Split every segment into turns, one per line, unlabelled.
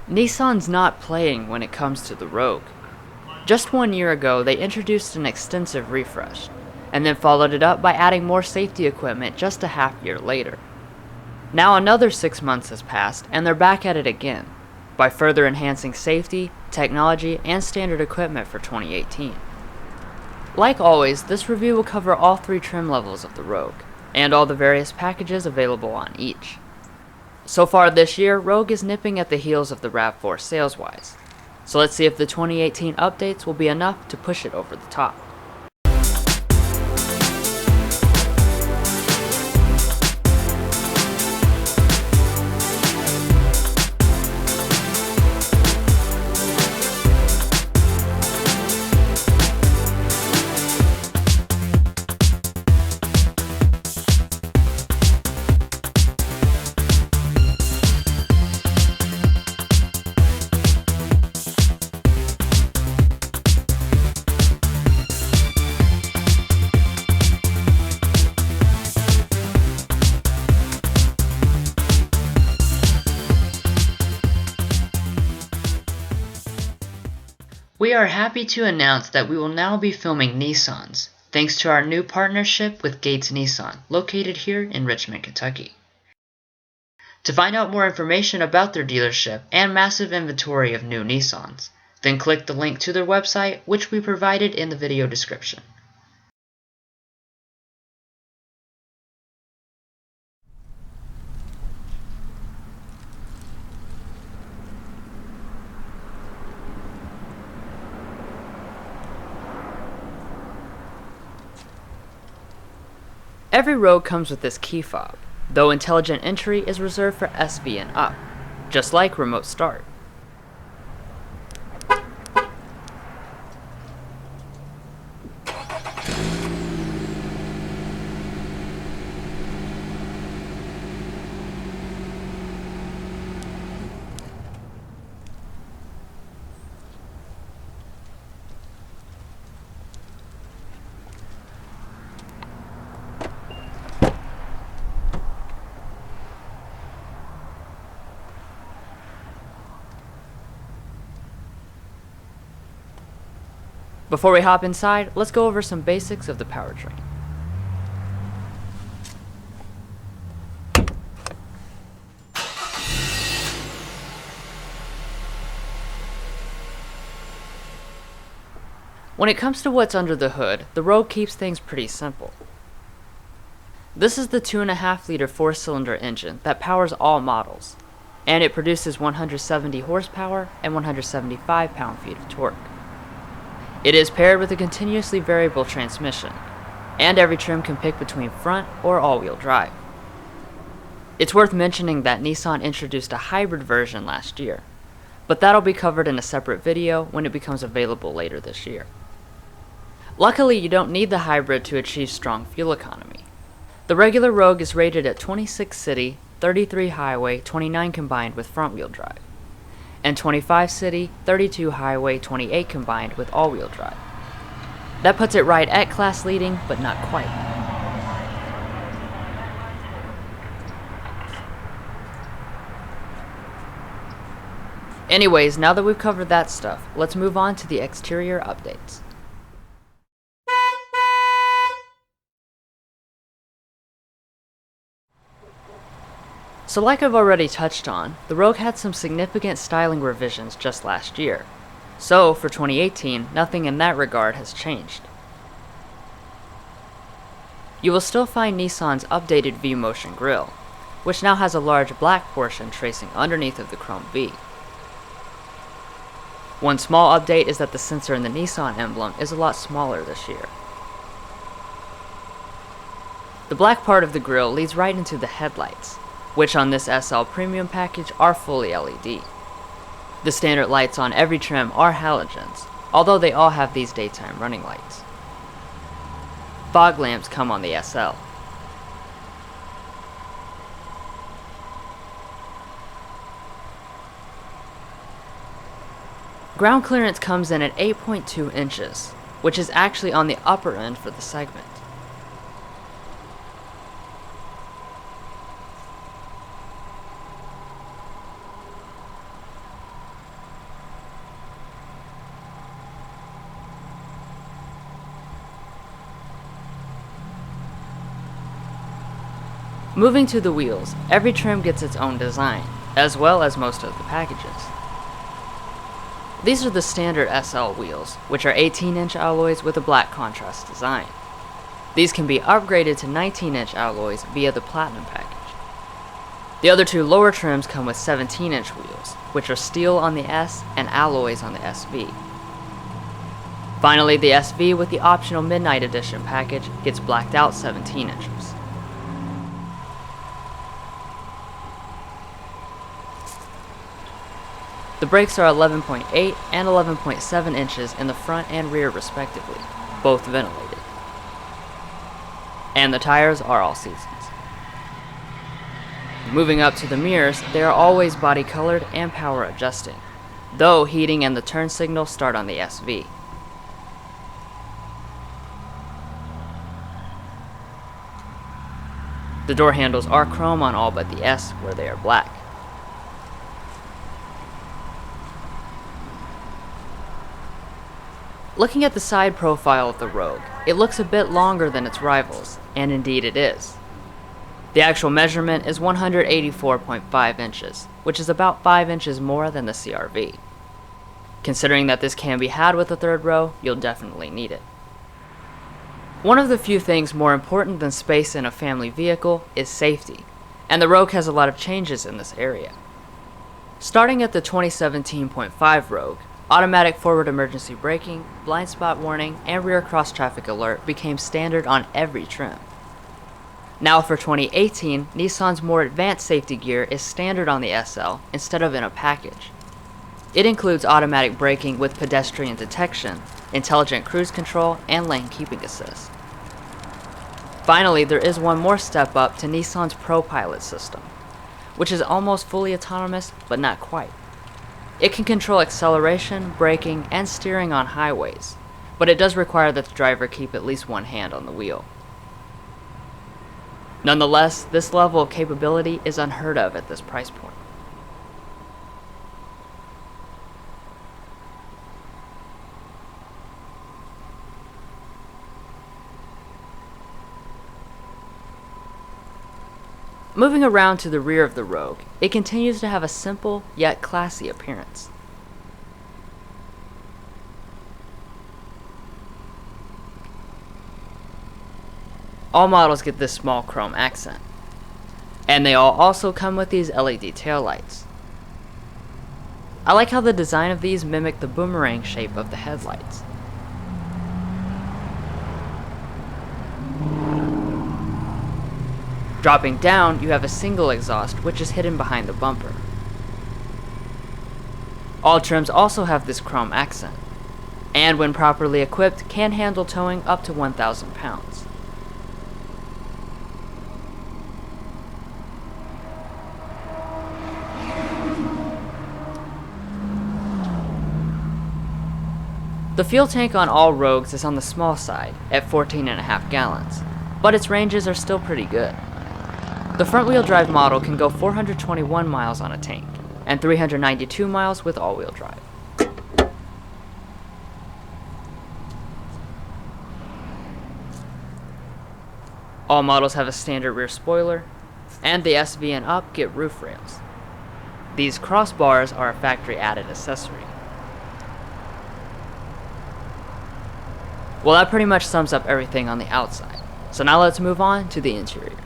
Nissan's not playing when it comes to the Rogue. Just 1 year ago, they introduced an extensive refresh, and then followed it up by adding more safety equipment just a half year later. Now another 6 months has passed, and they're back at it again, by further enhancing safety, technology, and standard equipment for 2018. Like always, this review will cover all 3 trim levels of the Rogue, and all the various packages available on each. So far this year, Rogue is nipping at the heels of the RAV4 sales-wise, so let's see if the 2018 updates will be enough to push it over the top. We are happy to announce that we will now be filming Nissans, thanks to our new partnership with Gates Nissan, located here in Richmond, Kentucky. To find out more information about their dealership and massive inventory of new Nissans, then click the link to their website, which we provided in the video description. Every Rogue comes with this key fob, though intelligent entry is reserved for SV and up, just like remote start. Before we hop inside, let's go over some basics of the powertrain. When it comes to what's under the hood, the Rogue keeps things pretty simple. This is the 2.5-liter 4-cylinder engine that powers all models, and it produces 170 horsepower and 175 pound-feet of torque. It is paired with a continuously variable transmission, and every trim can pick between front or all-wheel drive. It's worth mentioning that Nissan introduced a hybrid version last year, but that'll be covered in a separate video when it becomes available later this year. Luckily, you don't need the hybrid to achieve strong fuel economy. The regular Rogue is rated at 26 city, 33 highway, 29 combined with front-wheel drive, and 25 city, 32 highway, 28 combined with all-wheel drive. That puts it right at class leading, but not quite. Anyways, now that we've covered that stuff, let's move on to the exterior updates. So like I've already touched on, the Rogue had some significant styling revisions just last year. So for 2018, nothing in that regard has changed. You will still find Nissan's updated V-Motion grille, which now has a large black portion tracing underneath of the chrome V. One small update is that the sensor in the Nissan emblem is a lot smaller this year. The black part of the grille leads right into the headlights, which on this SL Premium package are fully LED. The standard lights on every trim are halogens, although they all have these daytime running lights. Fog lamps come on the SL. Ground clearance comes in at 8.2 inches, which is actually on the upper end for the segment. Moving to the wheels, every trim gets its own design, as well as most of the packages. These are the standard SL wheels, which are 18-inch alloys with a black contrast design. These can be upgraded to 19-inch alloys via the Platinum package. The other two lower trims come with 17-inch wheels, which are steel on the S and alloys on the SV. Finally, the SV with the optional Midnight Edition package gets blacked out 17 inches. The brakes are 11.8 and 11.7 inches in the front and rear respectively, both ventilated. And the tires are all seasons. Moving up to the mirrors, they are always body colored and power adjusting, though heating and the turn signal start on the SV. The door handles are chrome on all but the S, where they are black. Looking at the side profile of the Rogue, it looks a bit longer than its rivals, and indeed it is. The actual measurement is 184.5 inches, which is about 5 inches more than the CR-V. Considering that this can be had with a third row, you'll definitely need it. One of the few things more important than space in a family vehicle is safety, and the Rogue has a lot of changes in this area. Starting at the 2017.5 Rogue, automatic forward emergency braking, blind spot warning, and rear cross traffic alert became standard on every trim. Now for 2018, Nissan's more advanced safety gear is standard on the SL instead of in a package. It includes automatic braking with pedestrian detection, intelligent cruise control, and lane keeping assist. Finally, there is one more step up to Nissan's ProPilot system, which is almost fully autonomous, but not quite. It can control acceleration, braking, and steering on highways, but it does require that the driver keep at least one hand on the wheel. Nonetheless, this level of capability is unheard of at this price point. Moving around to the rear of the Rogue, it continues to have a simple yet classy appearance. All models get this small chrome accent, and they all also come with these LED taillights. I like how the design of these mimic the boomerang shape of the headlights. Dropping down, you have a single exhaust, which is hidden behind the bumper. All trims also have this chrome accent, and when properly equipped, can handle towing up to 1,000 pounds. The fuel tank on all Rogues is on the small side, at 14.5 gallons, but its ranges are still pretty good. The front-wheel drive model can go 421 miles on a tank, and 392 miles with all-wheel drive. All models have a standard rear spoiler, and the SV and up get roof rails. These crossbars are a factory-added accessory. Well, that pretty much sums up everything on the outside, so now let's move on to the interior.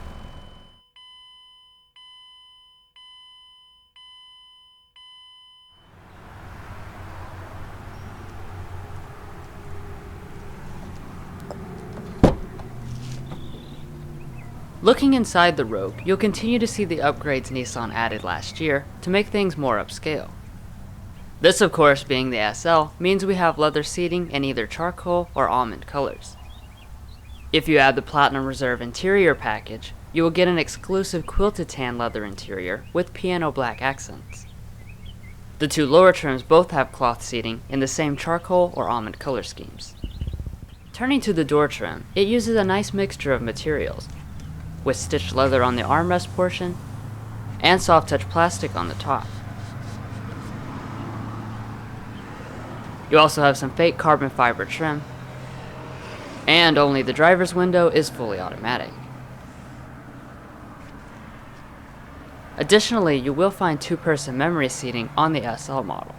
Looking inside the Rogue, you'll continue to see the upgrades Nissan added last year to make things more upscale. This, of course, being the SL, means we have leather seating in either charcoal or almond colors. If you add the Platinum Reserve interior package, you will get an exclusive quilted tan leather interior with piano black accents. The two lower trims both have cloth seating in the same charcoal or almond color schemes. Turning to the door trim, it uses a nice mixture of materials, with stitched leather on the armrest portion and soft touch plastic on the top. You also have some fake carbon fiber trim, and only the driver's window is fully automatic. Additionally, you will find two-person memory seating on the SL model.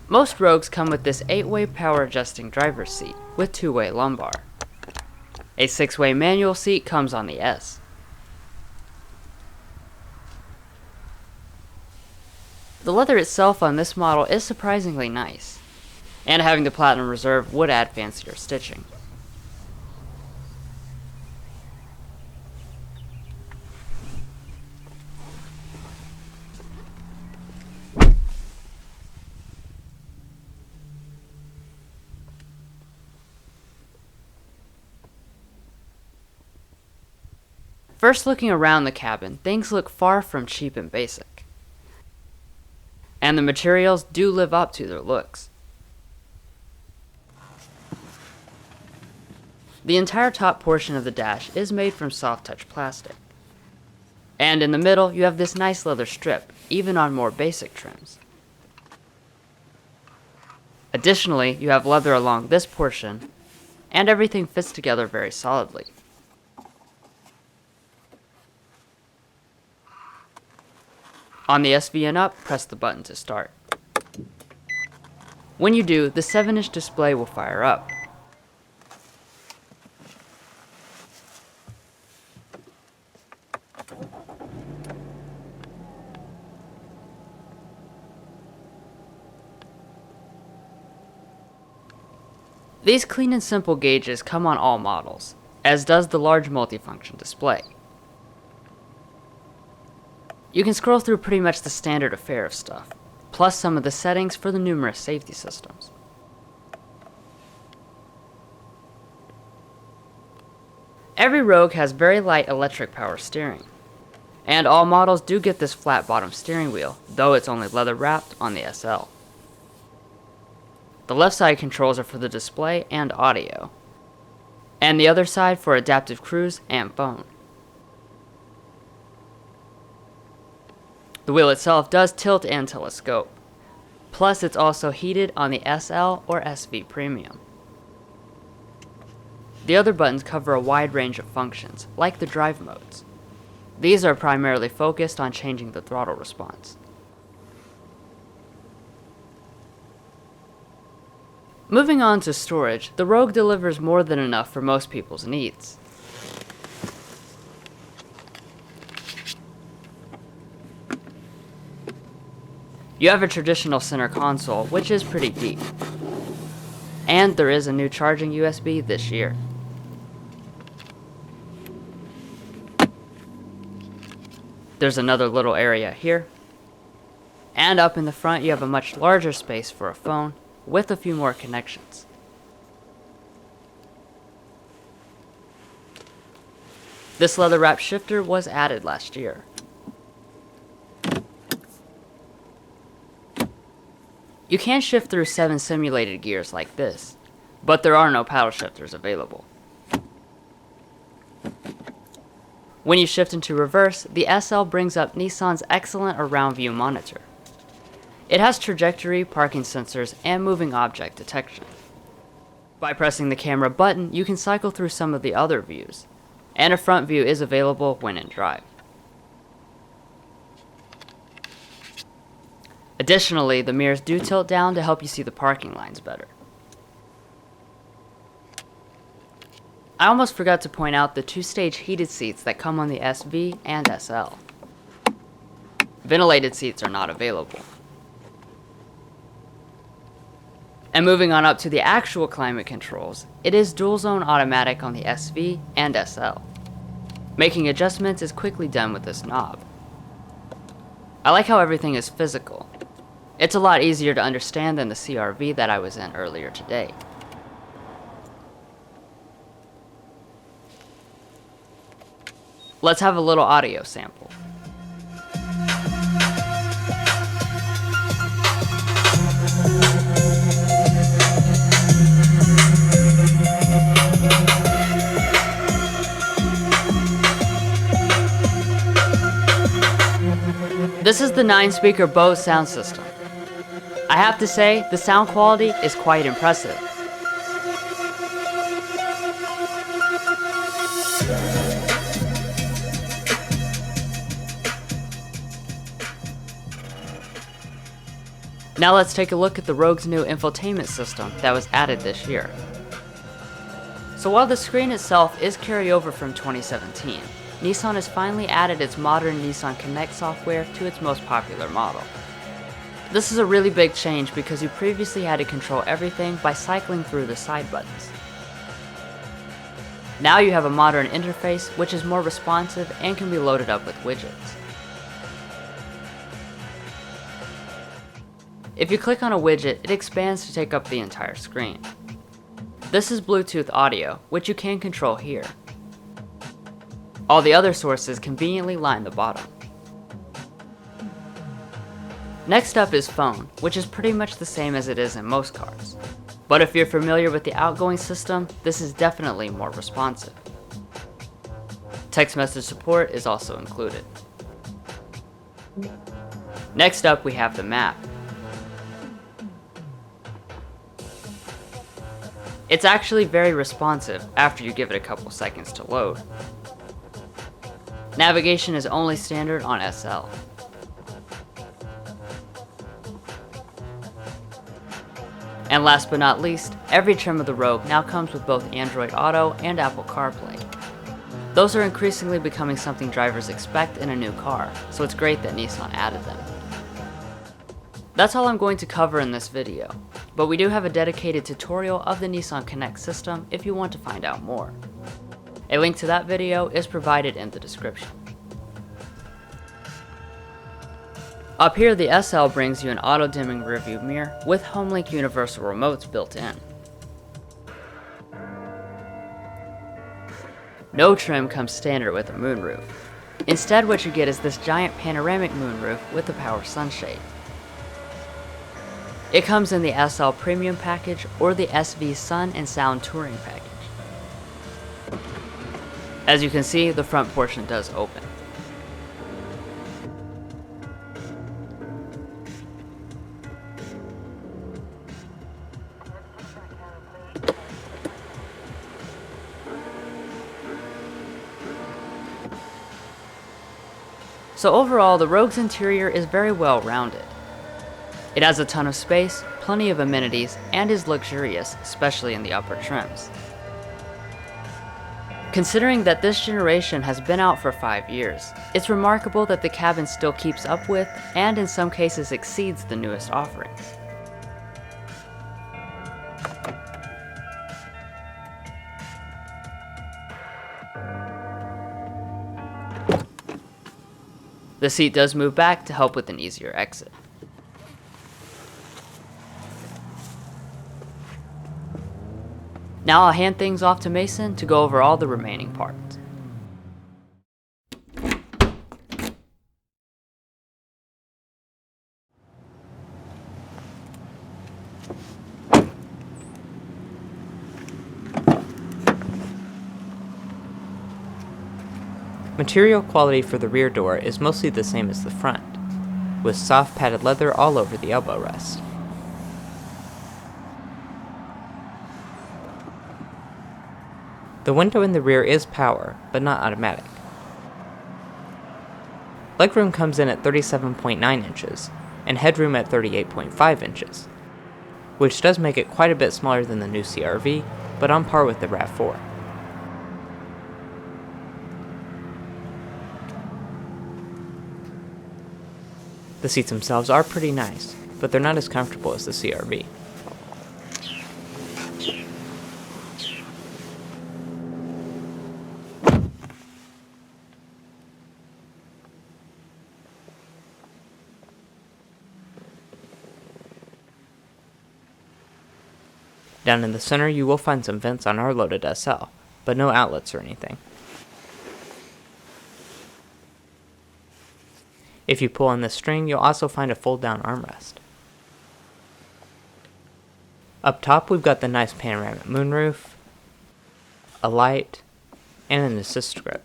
Most Rogues come with this 8-way power adjusting driver's seat with 2-way lumbar. A 6-way manual seat comes on the S. The leather itself on this model is surprisingly nice, and having the Platinum Reserve would add fancier stitching. First looking around the cabin, things look far from cheap and basic. And the materials do live up to their looks. The entire top portion of the dash is made from soft touch plastic. And in the middle, you have this nice leather strip, even on more basic trims. Additionally, you have leather along this portion, and everything fits together very solidly. On the SV and up, press the button to start. When you do, the 7-inch display will fire up. These clean and simple gauges come on all models, as does the large multifunction display. You can scroll through pretty much the standard affair of stuff, plus some of the settings for the numerous safety systems. Every Rogue has very light electric power steering, and all models do get this flat bottom steering wheel, though it's only leather wrapped on the SL. The left side controls are for the display and audio, and the other side for adaptive cruise and phone. The wheel itself does tilt and telescope, plus it's also heated on the SL or SV Premium. The other buttons cover a wide range of functions, like the drive modes. These are primarily focused on changing the throttle response. Moving on to storage, the Rogue delivers more than enough for most people's needs. You have a traditional center console, which is pretty deep. And there is a new charging USB this year. There's another little area here. And up in the front you have a much larger space for a phone, with a few more connections. This leather wrap shifter was added last year. You can shift through 7 simulated gears like this, but there are no paddle shifters available. When you shift into reverse, the SL brings up Nissan's excellent around view monitor. It has trajectory, parking sensors, and moving object detection. By pressing the camera button, you can cycle through some of the other views, and a front view is available when in drive. Additionally, the mirrors do tilt down to help you see the parking lines better. I almost forgot to point out the 2-stage heated seats that come on the SV and SL. Ventilated seats are not available. And moving on up to the actual climate controls, it is dual zone automatic on the SV and SL. Making adjustments is quickly done with this knob. I like how everything is physical. It's a lot easier to understand than the CR-V that I was in earlier today. Let's have a little audio sample. This is the 9-speaker Bose sound system. I have to say, the sound quality is quite impressive. Now let's take a look at the Rogue's new infotainment system that was added this year. So while the screen itself is carryover from 2017, Nissan has finally added its modern NissanConnect software to its most popular model. This is a really big change because you previously had to control everything by cycling through the side buttons. Now you have a modern interface which is more responsive and can be loaded up with widgets. If you click on a widget, it expands to take up the entire screen. This is Bluetooth audio, which you can control here. All the other sources conveniently line the bottom. Next up is phone, which is pretty much the same as it is in most cars. But if you're familiar with the outgoing system, this is definitely more responsive. Text message support is also included. Next up we have the map. It's actually very responsive after you give it a couple seconds to load. Navigation is only standard on SL. And last but not least, every trim of the Rogue now comes with both Android Auto and Apple CarPlay. Those are increasingly becoming something drivers expect in a new car, so it's great that Nissan added them. That's all I'm going to cover in this video, but we do have a dedicated tutorial of the NissanConnect system if you want to find out more. A link to that video is provided in the description. Up here, the SL brings you an auto-dimming rearview mirror with HomeLink universal remotes built in. No trim comes standard with a moonroof. Instead, what you get is this giant panoramic moonroof with a power sunshade. It comes in the SL Premium package or the SV Sun and Sound Touring package. As you can see, the front portion does open. So overall, the Rogue's interior is very well rounded. It has a ton of space, plenty of amenities, and is luxurious, especially in the upper trims. Considering that this generation has been out for 5 years, it's remarkable that the cabin still keeps up with, and in some cases exceeds, the newest offerings. The seat does move back to help with an easier exit. Now I'll hand things off to Mason to go over all the remaining parts.
Material quality for the rear door is mostly the same as the front, with soft padded leather all over the elbow rest. The window in the rear is power, but not automatic. Legroom comes in at 37.9 inches, and headroom at 38.5 inches, which does make it quite a bit smaller than the new CR-V, but on par with the RAV4. The seats themselves are pretty nice, but they're not as comfortable as the CR-V. Down in the center you will find some vents on our loaded SL, but no outlets or anything. If you pull on this string, you'll also find a fold-down armrest. Up top we've got the nice panoramic moonroof, a light, and an assist grip.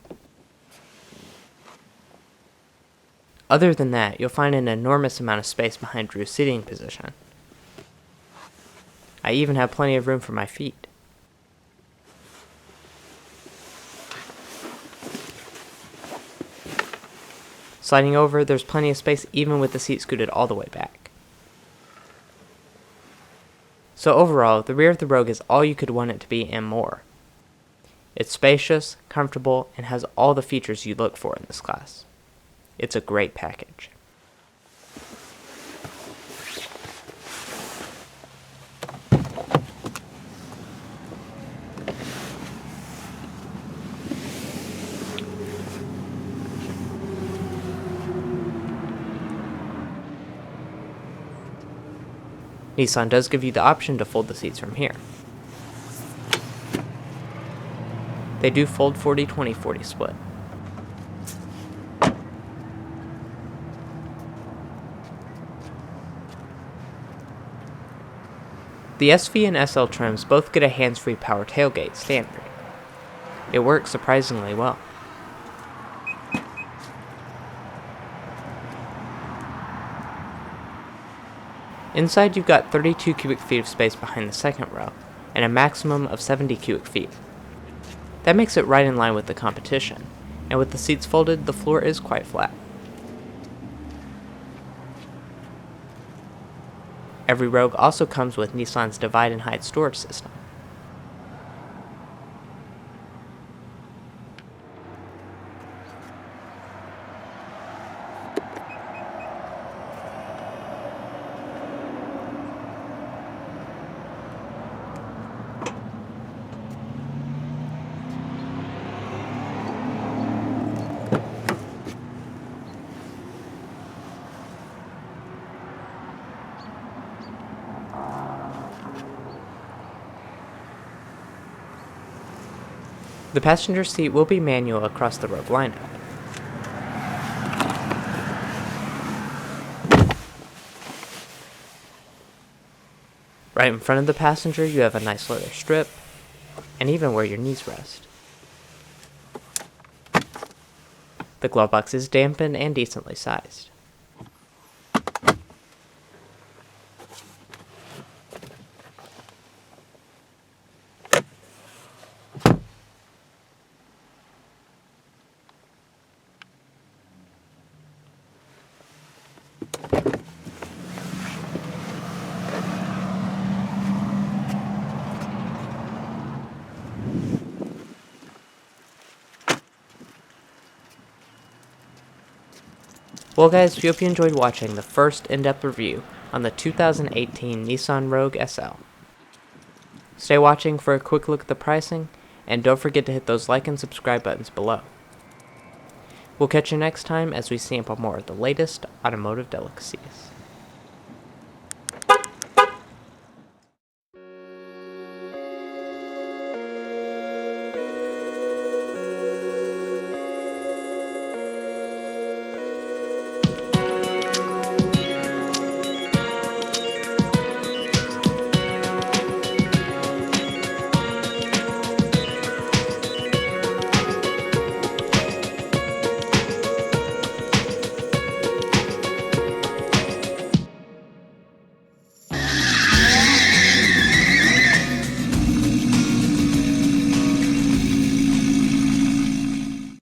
Other than that, you'll find an enormous amount of space behind Drew's seating position. I even have plenty of room for my feet. Sliding over, there's plenty of space even with the seat scooted all the way back. So overall, the rear of the Rogue is all you could want it to be and more. It's spacious, comfortable, and has all the features you look for in this class. It's a great package. Nissan does give you the option to fold the seats from here. They do fold 40-20-40 split. The SV and SL trims both get a hands-free power tailgate standard. It works surprisingly well. Inside you've got 32 cubic feet of space behind the second row, and a maximum of 70 cubic feet. That makes it right in line with the competition, and with the seats folded, the floor is quite flat. Every Rogue also comes with Nissan's divide and hide storage system. The passenger seat will be manual across the Rogue lineup. Right in front of the passenger you have a nice leather strip, and even where your knees rest. The glove box is dampened and decently sized. Well guys, we hope you enjoyed watching the first in-depth review on the 2018 Nissan Rogue SL. Stay watching for a quick look at the pricing, and don't forget to hit those like and subscribe buttons below. We'll catch you next time as we sample more of the latest automotive delicacies.